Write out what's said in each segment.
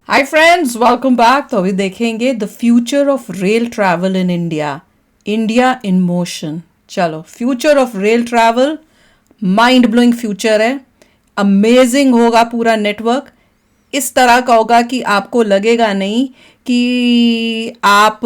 Hi friends, welcome back. तो अभी देखेंगे the future of rail travel in India, India in motion. चलो, future of rail travel mind blowing future है। Amazing होगा पूरा network. इस तरह का होगा कि आपको लगेगा नहीं कि आप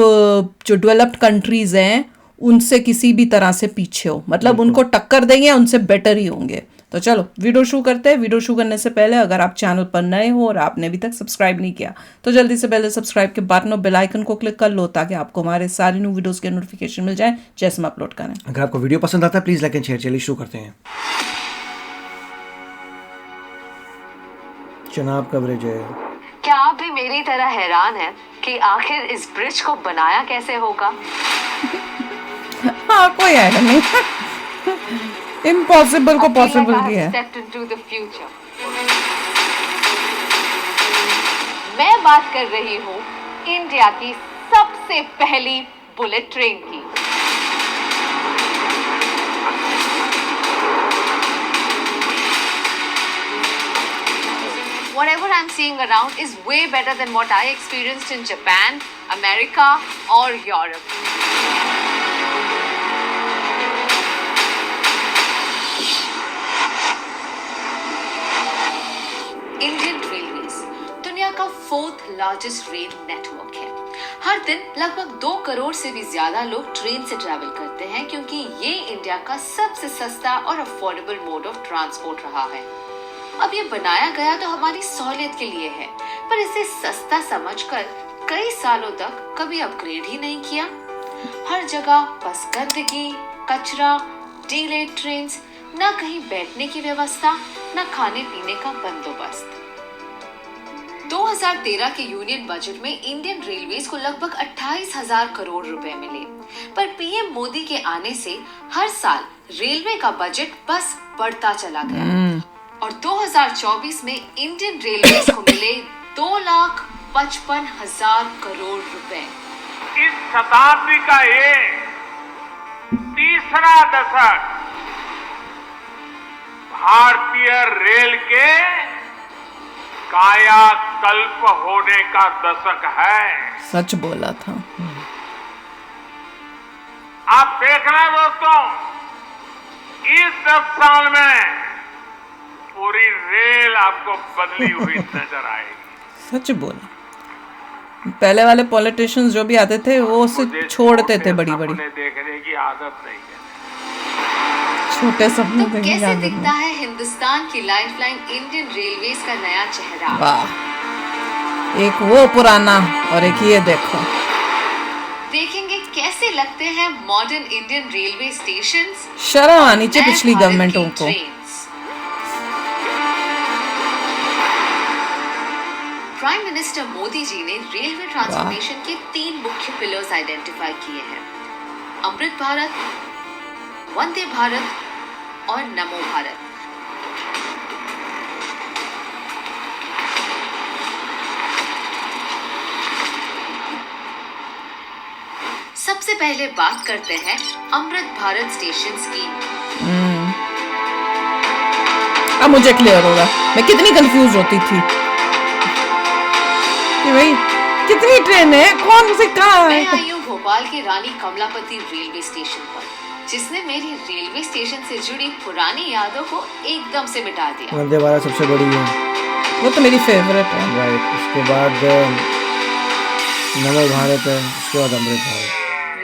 जो डेवलप्ड कंट्रीज हैं उनसे किसी भी तरह से पीछे हो, मतलब उनको टक्कर देंगे, उनसे बेटर ही होंगे। तो चलो वीडियो शुरू करते हैं। वीडियो शुरू करने से पहले अगर आप चैनल पर नए हो और आपने अभी तक सब्सक्राइब नहीं किया तो जल्दी से पहले सब्सक्राइब के बटन और बेल आइकन को क्लिक कर लो ताकि आपको हमारे सारे न्यू वीडियोस के नोटिफिकेशन मिल जाए जैसे हम अपलोड करें। अगर आपको वीडियो पसंद आता है प्लीज लाइक एंड शेयर। चलिए शुरू करते हैं। चुनाव कवरेज है। क्या आप भी मेरी तरह हैरान हैं कि आखिर इस ब्रिज को बनाया कैसे होगा? हाँ, कोई आएगा नहीं। इम्पॉसिबल को पॉसिबल किया है। Stepped into the future. मैं बात कर रही हूँ इंडिया की सबसे पहली बुलेट ट्रेन की। Whatever I'm seeing around is way better than what I experienced in Japan, America or Europe. Indian railways दुनिया का 4th लार्जेस्ट रेल नेटवर्क है। हर दिन लगभग 2 करोड़ से भी ज्यादा लोग ट्रेन से ट्रैवल करते हैं क्योंकि ये इंडिया का सबसे सस्ता और अफोर्डेबल मोड ऑफ ट्रांसपोर्ट रहा है। अब ये बनाया गया तो हमारी सहूलियत के लिए है, पर इसे सस्ता समझकर कई सालों तक कभी अपग्रेड ही नहीं किया। हर जगह बस गंदगी, कचरा, डिलेड ट्रेन्स, न कहीं बैठने की व्यवस्था, न खाने पीने का बंदोबस्त। 2013 के यूनियन बजट में इंडियन रेलवेज को लगभग 28,000 करोड़ रुपए मिले, पर पीएम मोदी के आने से हर साल रेलवे का बजट बस बढ़ता चला गया और 2024 में इंडियन रेलवेज को मिले 2,55,000 करोड़ रुपए। इस शताब्दी का ये तीसरा दशक भारतीय रेल के कायाकल्प होने का दशक है। सच बोला था। आप देखना दोस्तों, इस 10 साल में पूरी रेल आपको बदली हुई नजर आएगी। सच बोला। पहले वाले पॉलिटिशियंस जो भी आते थे वो उसे छोड़ते थे बड़ी बड़ी। देखने की आदत नहीं है। छोटे सपने तो देखने की कैसे आदत दिखता नहीं। है हिंदुस्तान की लाइफलाइन इंडियन रेलवेज का नया चेहरा? वाह, एक वो पुराना और एक ये देखो। देखेंगे कैसे लगते हैं मॉडर्न इंडियन रेलवे स्टेशंस। शर्म आनी चाहिए पिछली गवर्नमेंटों को। प्राइम मिनिस्टर मोदी जी ने रेलवे ट्रांसफॉर्मेशन के 3 मुख्य पिलर्स आइडेंटिफाई किए हैं: अमृत भारत, वंदे भारत और नमो भारत। सबसे पहले बात करते हैं अमृत भारत स्टेशन की। अब मुझे क्लियर होगा, मैं कितनी कंफ्यूज होती थी कि भाई कितनी ट्रेन है, कौन सी कहाँ मैं है। आई हूँ भोपाल के रानी कमलापति रेलवे स्टेशन पर, जिसने मेरी रेलवे स्टेशन से जुड़ी पुरानी यादों को एकदम से मिटा दिया। वंदे भारत सबसे बड़ी है। वो तो मेरी फेवरेट है। राइट, उसके बाद नमो भारत है, उसके बाद अमृत भारत।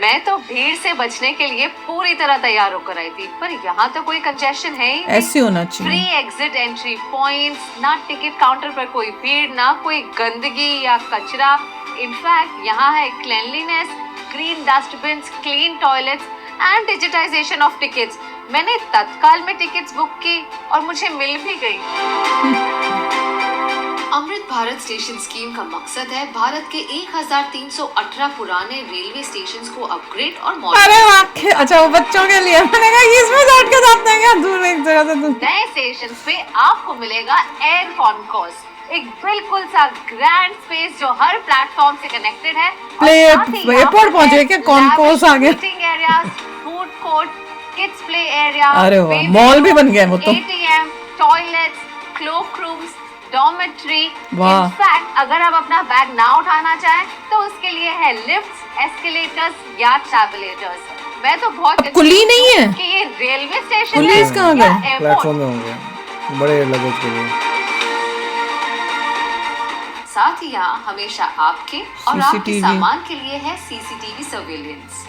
मैं तो भीड़ से बचने के लिए पूरी तरह तैयार होकर आई थी, पर यहाँ तो कोई कंजेशन है ही नहीं। ऐसी होना चाहिए। फ्री एग्जिट एंट्री पॉइंट्स, ना टिकट काउंटर पर कोई भीड़, ना कोई गंदगी या कचरा। इनफैक्ट यहाँ है cleanliness, green dustbin, clean toilets and digitisation of tickets. मैंने तत्काल में टिकट्स बुक की और मुझे मिल भी गई। अमृत भारत स्टेशन स्कीम का मकसद है भारत के 1318 पुराने रेलवे स्टेशंस को अपग्रेड और अरे मॉडर्नाइज। वाह, अच्छा वो बच्चों के लिए। मैंने कहा इसमें बैठ के जाते हैं क्या दूर एक जगह से दूर। नए स्टेशन पे आपको मिलेगा एयर कॉन्कोर्स, एक बिल्कुल सा ग्रैंड स्पेस जो हर प्लेटफॉर्म से कनेक्टेड है। एयरपोर्ट पहुंचे क्या? कॉन्कोर्स आ गया। Meeting areas, food court, kids play area, अरे वाह, मॉल भी बन गया वो तो। ATM, toilets, cloak rooms, dormitory. वाह। इनफैक्ट अगर आप अपना बैग ना उठाना चाहें तो उसके लिए है लिफ्ट्स, एस्केलेटर्स या ट्रैवलेटर्स। मैं तो बहुत कुली नहीं है कि ये रेलवे स्टेशन पुलिस है कहाँ या गए? एयरपोर्ट। प्लेटफॉर्म में होंगे बड़े लगेज के लिए। साथ ही यहाँ हमेशा आपके और आपके CCTV। सामान के लिए है सीसीटीवी सर्वेलेंस।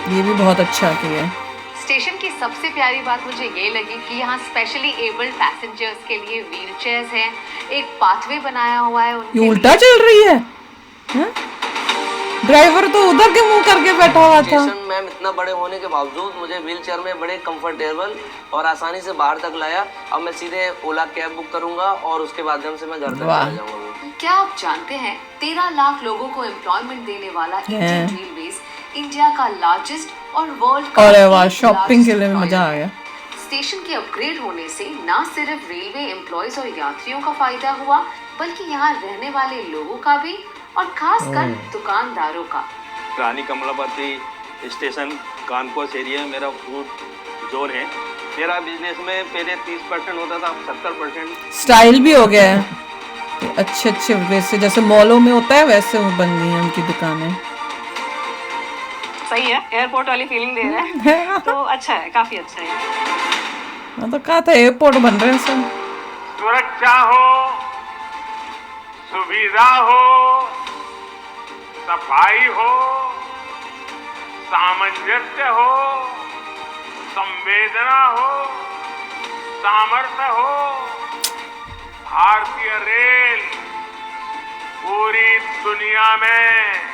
ये भी बहुत अच्छा किया है। स्टेशन की सबसे प्यारी बात मुझे ये लगी कि यहाँ स्पेशली एबल्ड पैसेंजर्स के लिए व्हील चेयर्स हैं, एक पाथवे बनाया हुआ है उनके ये उल्टा चल रही है हैं? ड्राइवर तो उधर के मुंह करके बैठा हुआ था। स्टेशन मैम इतना बड़े होने के बावजूद मुझे व्हील चेयर में बड़े कंफर्टेबल और आसानी से बाहर तक लाया। अब मैं सीधे ओला कैब बुक करूंगा और उसके माध्यम से मैं घर तक वाह। चला जाऊंगा। क्या आप जानते हैं 13 लाख लोगों को एम्प्लॉयमेंट देने वाला हैं। इंडियन रेलवेज इंडिया का लार्जेस्ट और वर्ल्ड का अरे वाह, 8th शॉपिंग के लिए largest मजा आ employer। गया। स्टेशन के अपग्रेड होने से न सिर्फ रेलवे एम्प्लॉयज और यात्रियों का फायदा हुआ बल्कि यहाँ रहने वाले लोगों का भी और खासकर दुकानदारों का। रानी कमलापति स्टेशन कानपुर एरिया में मेरा फूड जोन है। मेरा बिजनेस में पहले 30% होता था, अब 70%। स्टाइल भी हो गया है, अच्छे अच्छे वैसे जैसे मॉलों में होता है वैसे वो बन गई हैं उनकी दुकानें। सही है, एयरपोर्ट वाली फीलिंग दे रहा है तो अच्छा है, काफी अच्छा है। मैं तो कहा था एयरपोर्ट बन रहे हैं सब। सुरक्षा हो, सुविधा हो, सफाई हो, सामंजस्य हो, संवेदना हो, सामर्थ्य हो, भारतीय रेल पूरी दुनिया में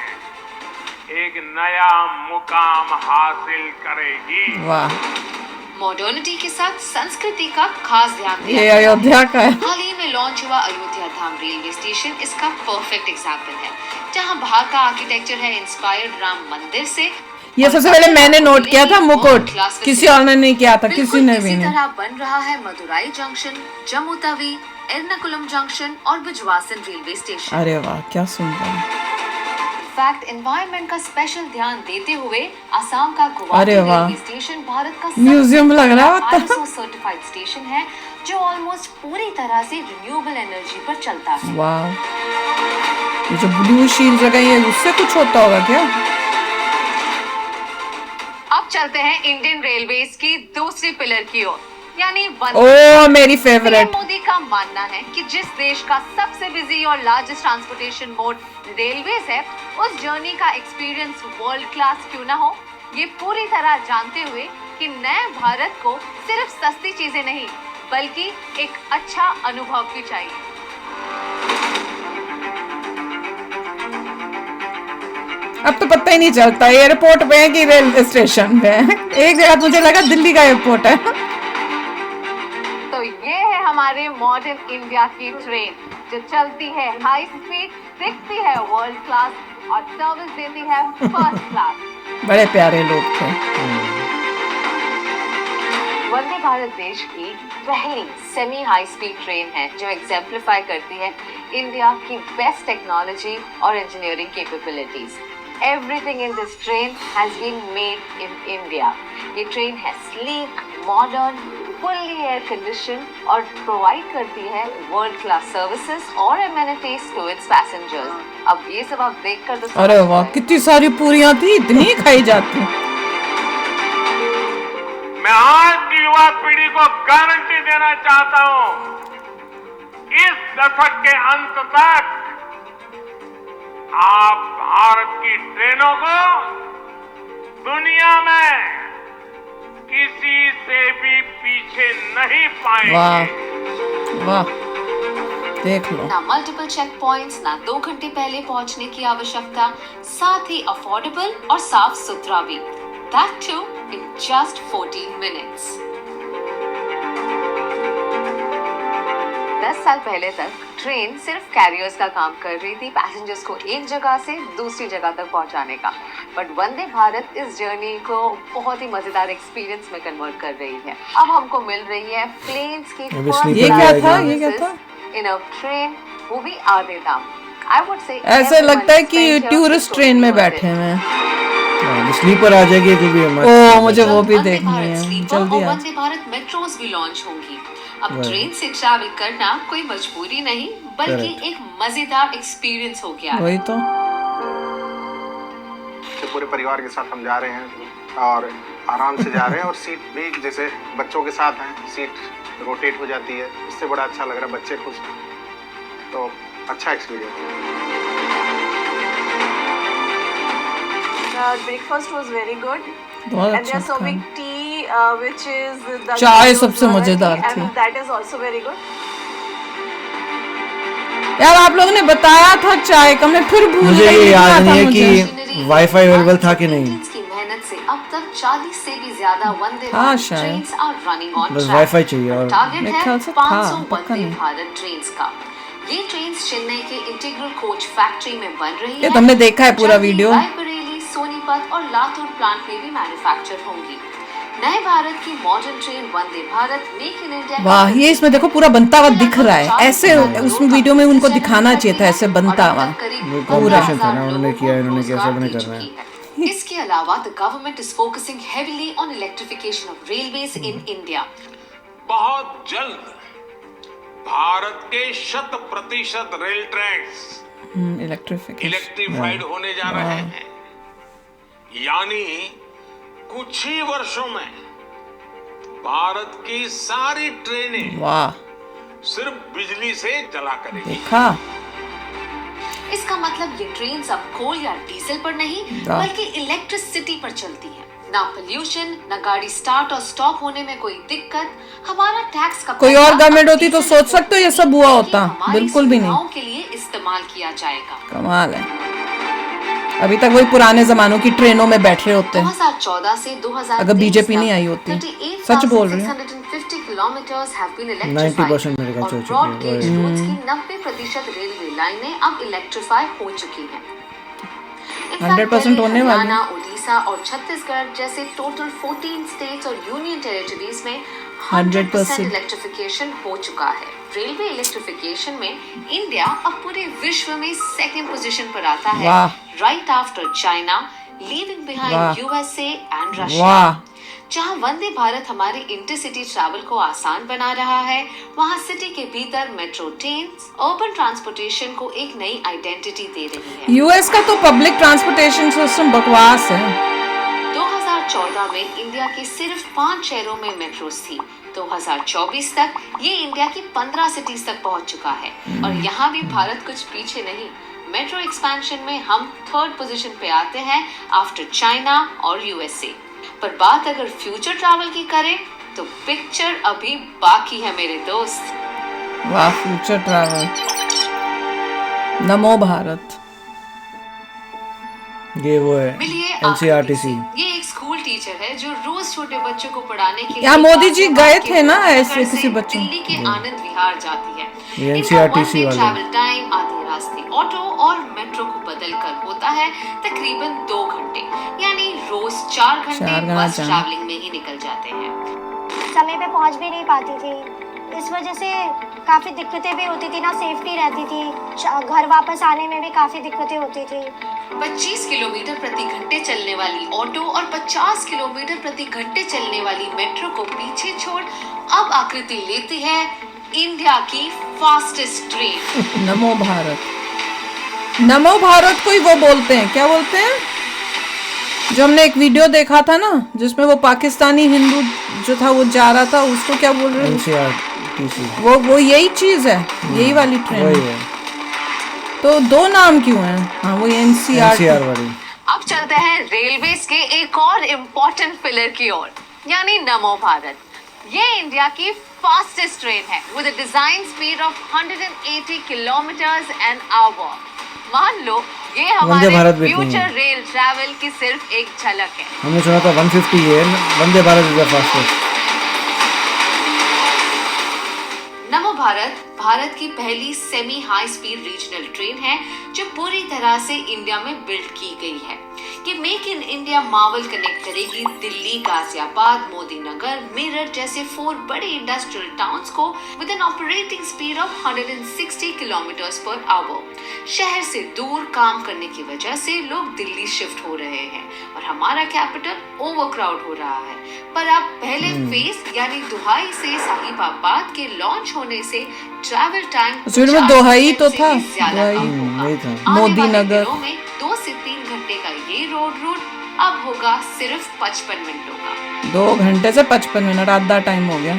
एक नया मुकाम हासिल करेगी। वाह, मॉडर्निटी के साथ संस्कृति का खास ध्यान दिया ये गया है। अयोध्या का है। हाल ही में लॉन्च हुआ अयोध्या धाम रेलवे स्टेशन इसका परफेक्ट एग्जाम्पल है, जहां बाहर का आर्किटेक्चर है इंस्पायर्ड राम मंदिर से। ये सबसे पहले मैंने नोट किया था मुकुट, किसी और ने नहीं किया था, किसी ने भी इसी नहीं। तरह बन रहा है मदुराई जंक्शन, जम्मू तवी, एर्नाकुलम जंक्शन और बिजवासन रेलवे स्टेशन। अरे वाह, क्या सुंदर। फैक्ट एनवायरनमेंट का स्पेशल ध्यान देते हुए असम का गुवाहाटी अरे वाह। रेलवे स्टेशन भारत का म्यूजियम लग रहा है मतलब। ISO सर्टिफाइड स्टेशन है जो ऑलमोस्ट पूरी तरह से रिन्यूएबल एनर्जी पर चलता है। वाह, ये जो ब्लू शील्ड लगाई है उससे कुछ होता होगा क्या? अब चलते हैं इंडियन रेलवेज की दूसरी पिलर की ओर, यानी ओ मेरी फेवरेट। पीएम मोदी का मानना है कि जिस देश का सबसे बिजी और लार्जेस्ट ट्रांसपोर्टेशन मोड रेलवेज है, उस जर्नी का एक्सपीरियंस वर्ल्ड क्लास क्यों ना हो। ये पूरी तरह जानते हुए कि नए भारत को सिर्फ सस्ती चीजें नहीं बल्कि एक अच्छा अनुभव भी चाहिए। अब तो पता ही नहीं चलता एयरपोर्ट पे है कि रेलवे स्टेशन पे है। एक जगह मुझे लगा दिल्ली का एयरपोर्ट है। तो ये है हमारे मॉडर्न इंडिया की ट्रेन जो चलती है हाई स्पीड, दिखती है वर्ल्ड क्लास और सर्विस देती है फर्स्ट क्लास। बड़े प्यारे लोग थे। वंदे भारत देश की पहली सेमी हाई स्पीड ट्रेन है जो एग्जेम्पलीफाई करती है इंडिया की बेस्ट टेक्नोलॉजी और engineering capabilities. Everything in this train has been made in India. ये ट्रेन है sleek, modern, fully air conditioned और प्रोवाइड करती है वर्ल्ड क्लास सर्विसेज और amenities to its passengers। अब ये सब आप देखकर तो अरे वाह, कितनी सारी पूरियां थी, इतनी खाई जाती। मैं आज की युवा पीढ़ी को गारंटी देना चाहता हूं, इस दशक के अंत तक आप भारत की ट्रेनों को दुनिया में किसी से भी पीछे नहीं पाएंगे। वाह वाह, देख लो। ना मल्टीपल चेक पॉइंट्स, ना 2 घंटे पहले पहुंचने की आवश्यकता, साथ ही अफोर्डेबल और साफ सुथरा भी। That too in just 14 minutes। 10 साल पहले तक ट्रेन सिर्फ कैरियर्स का काम कर रही थी, पैसेंजर्स को एक जगह से दूसरी जगह तक पहुंचाने का। बट वंदे भारत इस जर्नी को बहुत ही मजेदार एक्सपीरियंस में कन्वर्ट कर रही है। अब हमको मिल रही है प्लेन्स की sleeper ये क्या था? ये क्या था? इन अ ट्रेन, वो भी आधे दाम। I would say ऐसे everyone लगता है spent कि here टूरिस्ट is ट्रेन में totally worth बैठे it. हुए हैं। स्लीपर आ जाएगी तो भी ओ मुझे वो भी वंदे देखनी भारत है, स्लीपर जल्दी और आज। वंदे भारत मेट्रोस भी लॉन्च होंगी। अब Right. ट्रेन से ट्रैवल करना कोई मजबूरी नहीं बल्कि Correct. एक मजेदार एक्सपीरियंस हो गया है। वही तो। तो पूरे परिवार के साथ हम जा रहे हैं और आराम से जा रहे हैं और सीट भी जैसे बच्चों के साथ हैं, सीट रोटेट हो जाती है, इससे बड़ा अच्छा लग रहा है, बच्चे खुश हैं, तो अच्छा एक्सपीरियंस है। Breakfast was very good. बहुत And अच्छा they are serving था। tea, which is the चाय Gajos सबसे wala मजेदार tea, थी। and that is also very good. यार आप लोगों ने बताया था चाय का, मैं फिर भूल मुझे गई, ये लिखना याद था नहीं है मुझे। कि वाईफाई अवेलेबल था कि नहीं। की मेहनत से अब तक 40 से भी ज्यादा वंदे हाँ, भारत शायद। ट्रेन्स आर रनिंग ऑन बस ट्रैक। वाईफाई चाहिए और टारगेट मेरे है ख्याल से 500 था, पक्का वंदे नहीं। भारत ट्रेन्स का। ये ट्रेन्स चेन्नई के इंटीग्रल कोच फैक्ट्री में बन रही ये है। तुमने देखा है पूरा जल्दी वीडियो? रायबरेली, सोनीपत और लातूर प्लांट में भी मैन्युफैक्चर होंगी। नए भारत की modern train Vande Bharat make in India. वाह, ये इसमें देखो पूरा बनता हुआ दिख रहा है, ऐसे उसमें वीडियो में उनको दिखाना चाहिए था, ऐसे बनता हुआ। कॉम्बिनेशन था ना, उन्होंने किया, इन्होंने किया, सबने करना है। इसके अलावा the government is focusing heavily on electrification of railways in India. बहुत जल्द भारत के 100% रेल ट्रैक्स इलेक्ट्रिफिकेशन। इलेक्ट्रीफाइड होने जा रहे हैं, यानी कुछ ही वर्षों में भारत की सारी ट्रेनें वाह, सिर्फ बिजली से चला करेगी। देखा? इसका मतलब ये ट्रेन अब कोल या डीजल पर नहीं बल्कि इलेक्ट्रिसिटी पर चलती है। ना पोल्यूशन, ना गाड़ी स्टार्ट और स्टॉप होने में कोई दिक्कत। हमारा टैक्स का कोई और गवर्नमेंट होती तो सोच सकते हो ये सब हुआ होता? हमारी बिल्कुल भी नहीं। सुविधाओं के लिए इस्तेमाल किया जाएगा। कमाल है। अभी तक वही पुराने जमानों की ट्रेनों में बैठ रहे होते हैं। 2014 से 2023 अगर बीजेपी नहीं आई होती। सच बोल रही हूँ। 38,650 kilometers have been 90% मेरे ख्याल से हो electrified और चुकी ब्रॉड है। गेज रूट्स की 90% रेलवे लाइनें अब इलेक्ट्रीफाई हो चुकी हैं। 100% होने वाली है। हरियाणा, ओडिशा और छत्तीसगढ़ जैसे टोटल 14 स्टेट्स और यूनियन टेरिटरीज में 100% इलेक्ट्रिफिकेशन हो चुका है। रेलवे इलेक्ट्रिफिकेशन में इंडिया अब पूरे विश्व में सेकंड पोजीशन पर आता है, right after China, leaving behind USA and Russia. जहां वंदे भारत हमारे इंटरसिटी ट्रैवल को आसान बना रहा है, वहां सिटी के भीतर मेट्रो ट्रेन्स अर्बन ट्रांसपोर्टेशन को एक नई आइडेंटिटी दे रही है। यूएस का तो पब्लिक ट्रांसपोर्टेशन सिस्टम बकवास है। 2014 में इंडिया के सिर्फ 5 शहरों में मेट्रोस थी। 2024 तक ये इंडिया की 15 सिटीज तक पहुंच चुका है और यहाँ भी भारत कुछ पीछे नहीं। मेट्रो एक्सपेंशन में हम 3rd पोजीशन पे आते हैं आफ्टर चाइना और यूएसए। पर बात अगर फ्यूचर ट्रैवल की करें तो पिक्चर अभी बाकी है मेरे दोस्त। वाह, फ्यूचर ट्रैवल। नमो भारत। ये वो है NCRTC। ये एक स्कूल टीचर है जो रोज छोटे बच्चों को पढ़ाने के लिए यहाँ मोदी जी गए गाजियाबाद थे ना के ऐसे से किसी बच्चों। दिल्ली के आनंद विहार जाती है। ये इनका NCRTC one way वाले। ट्रैवल टाइम आधे रास्ते ऑटो और मेट्रो को बदलकर होता है तकरीबन 2 घंटे, यानी रोज 4 घंटे बस ट्रैवलिंग में ही निकल जाते हैं। समय पे पहुंच भी नहीं पाती थी, इस वजह से काफ़ी दिक्कतें भी होती थी, ना सेफ्टी रहती थी, घर वापस आने में भी काफ़ी दिक्कतें होती थी। 25 किलोमीटर प्रति घंटे चलने वाली ऑटो और 50 किलोमीटर प्रति घंटे चलने वाली मेट्रो को पीछे छोड़ अब आकृति लेती है इंडिया की फास्टेस्ट ट्रेन। नमो भारत। नमो भारत को ही वो बोलते हैं, क्या बोलते हैं? जो हमने एक वीडियो देखा था ना जिसमें वो पाकिस्तानी हिंदू जो था वो जा रहा था, उसको क्या बोल रहे हैं? NCRTC। वो यही चीज है, यही वाली ट्रेन वही है। है। तो 2 नाम क्यों हैं? हाँ, वो NCR वाली। अब चलते हैं रेलवेज के एक और इम्पोर्टेंट पिलर की ओर, यानी नमो भारत। ये इंडिया की फास्टेस्ट ट्रेन है with a design speed of 180 kilometres an hour. मान लो ये वंदे भारत हमारे भी इतनी फ्यूचर है। रेल ट्रैवल की सिर्फ एक झलक है। हमने सुना था 150 है, Vande Bharat is the fastest. नमो भारत भारत की पहली semi high speed regional train है जो पूरी तरह से इंडिया में बिल्ड की गई है। कि मेक इन इंडिया मावल कनेक्ट करेगी दिल्ली, गाजियाबाद, मोदी नगर, मेरठ जैसे 4 बड़े इंडस्ट्रियल टाउन्स को with an operating speed of 160 kilometres per hour. शहर से दूर काम करने की वजह से लोग दिल्ली शिफ्ट हो रहे हैं और हमारा कैपिटल ओवरक्राउड हो रहा है। पर अब पहले फेज यानी दुहाई से साहिबाबाद के लॉन्च होने से ट्रैवल टाइम में दोहाई तो था, नहीं था। मोदी नगर में 2 से 3 घंटे का ये रोड रूट अब होगा सिर्फ 55 मिनटों का। 2 घंटे से 55 मिनट, आधा टाइम हो गया।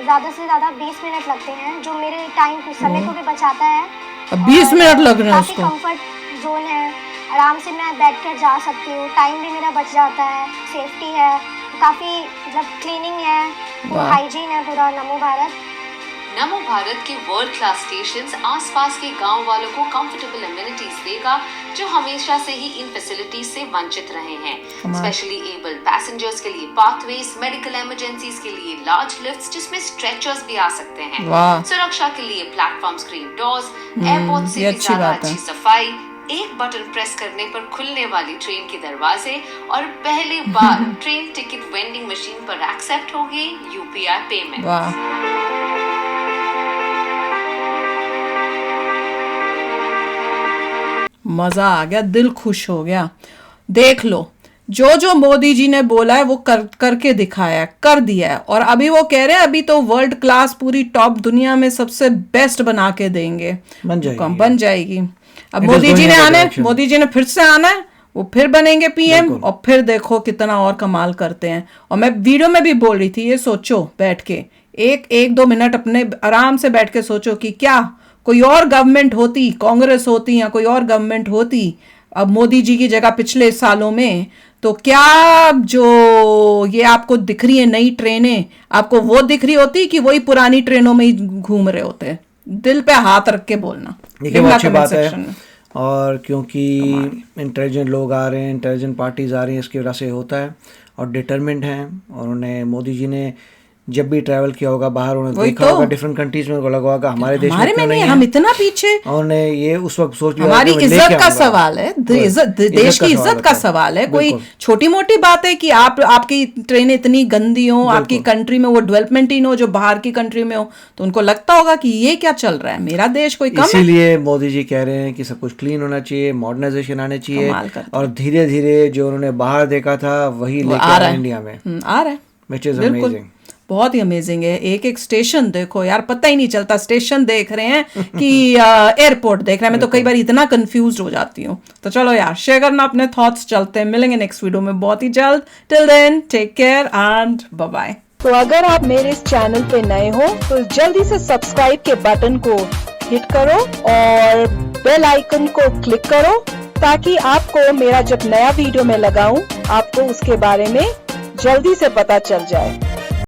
ज़्यादा से ज़्यादा 20 मिनट लगते हैं, जो मेरे टाइम समय को भी बचाता है। अब 20 मिनट लग रहे हैं उसको। उसको। कंफर्ट जोन है, आराम से मैं बैठकर जा सकती हूँ, टाइम भी मेरा बच जाता है, सेफ्टी है, काफ़ी मतलब क्लीनिंग है, हाइजीन है पूरा। नमो भारत के वर्ल्ड क्लास स्टेशंस आसपास के गांव वालों को कंफर्टेबल एमिनिटीज देगा जो हमेशा से ही इन फैसिलिटीज से वंचित रहे हैं। स्पेशली एबल पैसेंजर्स के लिए पाथवेज, मेडिकल इमरजेंसीज के लिए लार्ज लिफ्ट्स जिसमें स्ट्रेचर्स भी आ सकते हैं, सुरक्षा के लिए प्लेटफॉर्म स्क्रीन डोर्स, एयरपोर्ट से भी ज्यादा अच्छी सफाई, एक बटन प्रेस करने पर खुलने वाली ट्रेन के दरवाजे और पहली बार ट्रेन टिकट वेंडिंग मशीन पर एक्सेप्ट होगी यूपीआई पेमेंट। मजा आ गया, दिल खुश हो गया। देख लो, जो जो मोदी जी ने बोला है वो करके दिखाया है, कर दिया है। और अभी वो कह रहे हैं अभी तो वर्ल्ड क्लास पूरी टॉप दुनिया में सबसे बेस्ट बना के देंगे, बन जाएगी। अब मोदी जी ने फिर से आना है, वो फिर बनेंगे पीएम और फिर देखो कितना और कमाल करते हैं। और मैं वीडियो में भी बोल रही थी, ये सोचो बैठ के 1-2 मिनट अपने आराम से बैठ के सोचो कि क्या कोई और गवर्नमेंट होती, कांग्रेस होती या कोई और गवर्नमेंट होती अब मोदी जी की जगह पिछले सालों में, तो क्या जो ये आपको दिख रही है नई ट्रेनें, आपको वो दिख रही होती कि वही पुरानी ट्रेनों में ही घूम रहे होते? दिल पे हाथ रख के बोलना, ये अच्छी बात है। और क्योंकि इंटेलिजेंट लोग आ रहे हैं, इंटेलिजेंट पार्टीज आ रही हैं, इसकी वजह से होता है और डिटरमिन्ड हैं। और उन्हें मोदी जी ने जब भी ट्रैवल किया होगा बाहर, उन्होंने देखा होगा डिफरेंट कंट्रीज में, उनको लगा होगा हमारे देश में क्यों नहीं है, हम इतना पीछे। उन्होंने ये उस वक्त सोच लिया हमारी इज्जत का सवाल है, देश की इज्जत का सवाल है। कोई छोटी मोटी बात है कि आपकी ट्रेनें इतनी गंदी हो, आपकी कंट्री में वो डेवलपमेंट ही हो जो बाहर की कंट्री में हो, तो उनको लगता होगा कि ये क्या चल रहा है, मेरा देश कोई कम है। इसीलिए मोदी जी कह रहे हैं कि सब कुछ क्लीन होना चाहिए, मॉडर्नाइजेशन आने चाहिए, और धीरे धीरे जो उन्होंने बाहर देखा था वही लेकर आ रहा है इंडिया में, आ रहा है, व्हिच इज अमेजिंग। बहुत ही अमेजिंग है। एक एक स्टेशन देखो यार, पता ही नहीं चलता स्टेशन देख रहे हैं कि एयरपोर्ट देख रहे हैं। मैं तो कई बार इतना कंफ्यूज हो जाती हूँ। तो चलो यार, शेयर करना अपने थॉट्स, चलते हैं, मिलेंगे नेक्स्ट वीडियो में बहुत ही जल्द। Till then take care and bye bye. तो अगर आप मेरे इस चैनल पे नए हो तो जल्दी से सब्सक्राइब के बटन को हिट करो और बेल आइकन को क्लिक करो ताकि आपको मेरा जब नया वीडियो मैं लगाऊं आपको उसके बारे में जल्दी से पता चल जाए।